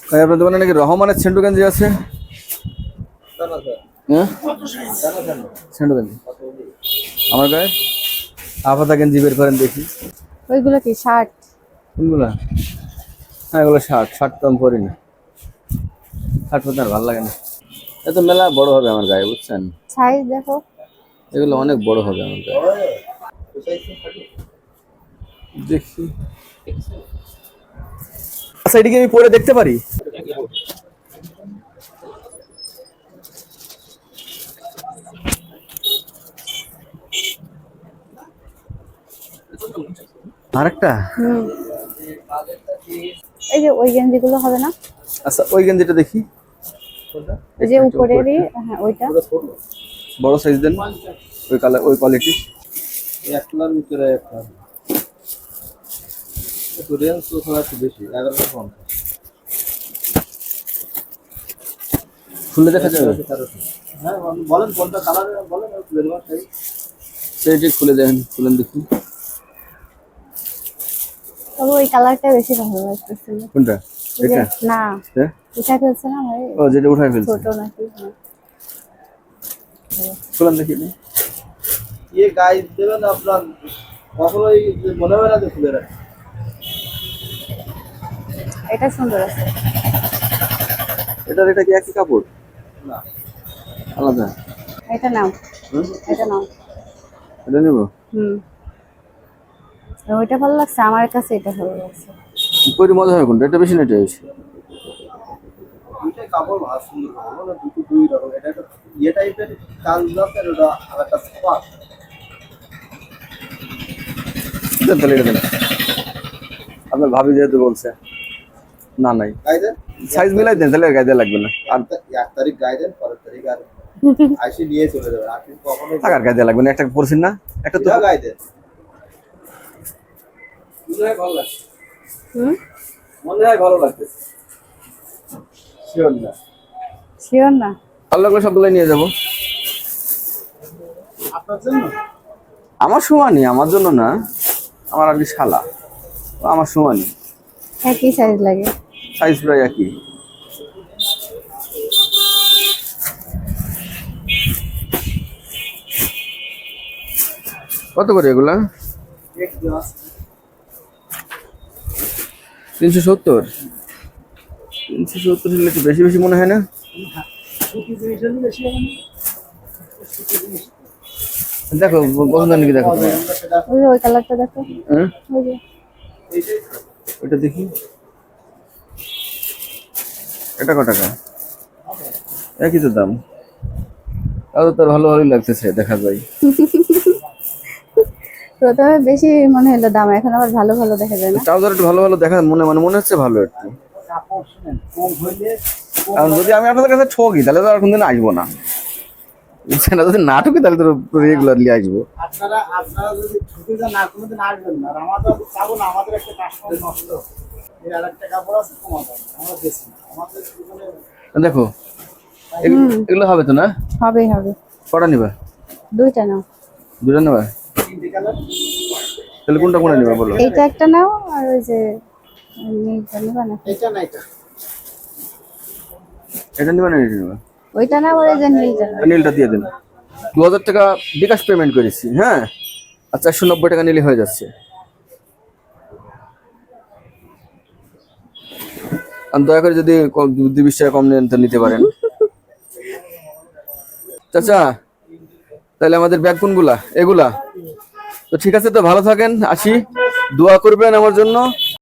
ভাই আপনার দোকানে নাকি রহমানের সেন্টু গেঞ্জি আছে? হ্যাঁ সেন্টু গেঞ্জি আমার গায়ে আপাতা গেঞ্জি বের করেন দেখি। ওইগুলো কি শার্ট? কোনগুলা? হ্যাঁ এগুলো শার্ট। শার্ট তো আমি পরি না, শার্ট পরতে আর ভালো লাগে না। এত মেলা বড় হবে আমার গায়ে, বুঝছেন? সাইজ দেখো। এগুলো অনেক বড় হবে আমার গায়ে। দেখি আচ্ছা এদিকে আমি পরে দেখতে পারি? আরেকটা। হুম, এই যে ওই গেঞ্জিগুলো হবে না? আচ্ছা ওই গেঞ্জিটা দেখি। ওই যে উপরেরই, হ্যাঁ ওইটা। বড় সাইজ দেন, ওই কালার ওই কোয়ালিটি। এক কালার ভিতরে একটা একটু রেঞ্জ তো থোড়া একটু বেশি, 1150। খুলে দেখা যাবে? হ্যাঁ বলেন কোনটা কালার বলেন, আমি খুলে দেবো। সেইটি খুলে দেন, খুলেন দেখি। তবে ওই কালারটা বেশি ভালো লাগতেছিল। কোনটা? এটা না, হ্যাঁ উঠা ফেলছে না ভাই? ও যেটা উঠাই ফেলছে। ছোট নাকি? খুলেন দেখি। ये गाइस দেবেন আপনার কখনোই মনে হয় না যে খুলে রাখে। এটা সুন্দর আছে। এটা কি একই কাপড়? না আলাদা? এটা নাও, এটা নাও। এটা নেব? হুম, ওইটা ভালো লাগছে আমার কাছে, এটা ভালো লাগছে। পরি মজা হবে কোনটা? এটা বেশি না এটা বেশি? দুইটাই কাপড় ভালো সুন্দর হবে না, দুটো দুই রকম। এটা একটা ইয়ে টাইপের কাজ আছে, আর ওটা আরেকটা স্পট। তাহলে এটা দেন। আপনার ভাবি যেহেতু বলছে না নাই গাইদেন সাইজ মিলাই দেন, তাহলে গায়ে দেওয়া লাগবে না। আর 1 তারিখ গাইদেন, পরের তারিখ আর আইসি নিয়ে চলে যাবেন। আপনি কখনোই টাকার গায়ে দেওয়া লাগবে না। একটা পরছেন না, একটা তো গাইদেন মনে হয় ভালো লাগছে। হুম, মনে হয় ভালো লাগতেছে, শিওর না। শিওর না? ভালো লাগলে সবগুলো নিয়ে যাবো। আপনার জন্য আমার সমানই, আমার জন্য না, আমার আর কি শালা, ও আমার সমানই। একই সাইজ লাগে। সাইজ প্রায় একই। কত করে এগুলা? এক গ্লাস 370। 370 হলে একটু বেশি বেশি মনে হয় না? সুতি জিনিসের বেশি হবে না। দেখো পছন্দ নাকি দেখো তোমার। সেটা ওই যে ওই কালারটা দেখো। হ্যাঁ ওই যে এইটাই ওটা দেখি। এটা কত টাকা? একই তো দাম। তাও তোর ভালো ভালোই লাগতেছে, দেখা যায়। প্রথমে বেশি মনে হলো দাম, এখন আবার ভালো ভালো দেখা যায় না? ট্রাউজার একটু ভালো ভালো দেখা মনে হচ্ছে ভালো একটু। কাপড় শুনেন কম হইলে কারণ যদি আমি আপনাদের কাছে ঠকি তাহলে তো আর কোনদিন আসবো না, বুঝছেন না? যদি না ঠকি তাহলে তো রেগুলারলি আসবো। আপনারা যদি ছুটি না কোনোদিন আসবেন না, আর আমাদের চাবো না আমাদের একটা কাস্টমার নষ্ট। এর আরেকটা কাপড় আছে কমা দাম, আমরা বেশি না আমাদের জীবনে। দেখো এগুলো হবে তো না? হবে হবে। কটা নিবা? দুইটা নাও। দুটো নেবা? তিনটে কালার। তাহলে কোনটা কোনটা নিবা বলো? এইটা একটা নাও, আর ওই যে নীলটা নিবা না? এটা না এটা এটা নিবা না এটা নিবা? ওইটা না, ওই যে নীলটা নাও। নীলটা দিয়ে দেন। 2000 টাকা বিকাশ পেমেন্ট করেছি, হ্যাঁ, আর 490 টাকা নিলে হয়ে যাচ্ছে। আর দয়া করে যদি 2-20 টাকা কম নেন তো নিতে পারেন। চাচা তাহলে আমাদের ব্যাগ কোনগুলা? এগুলা তো ঠিক আছে, তো ভালো থাকেন, আসি, দোয়া করবেন আমার জন্য।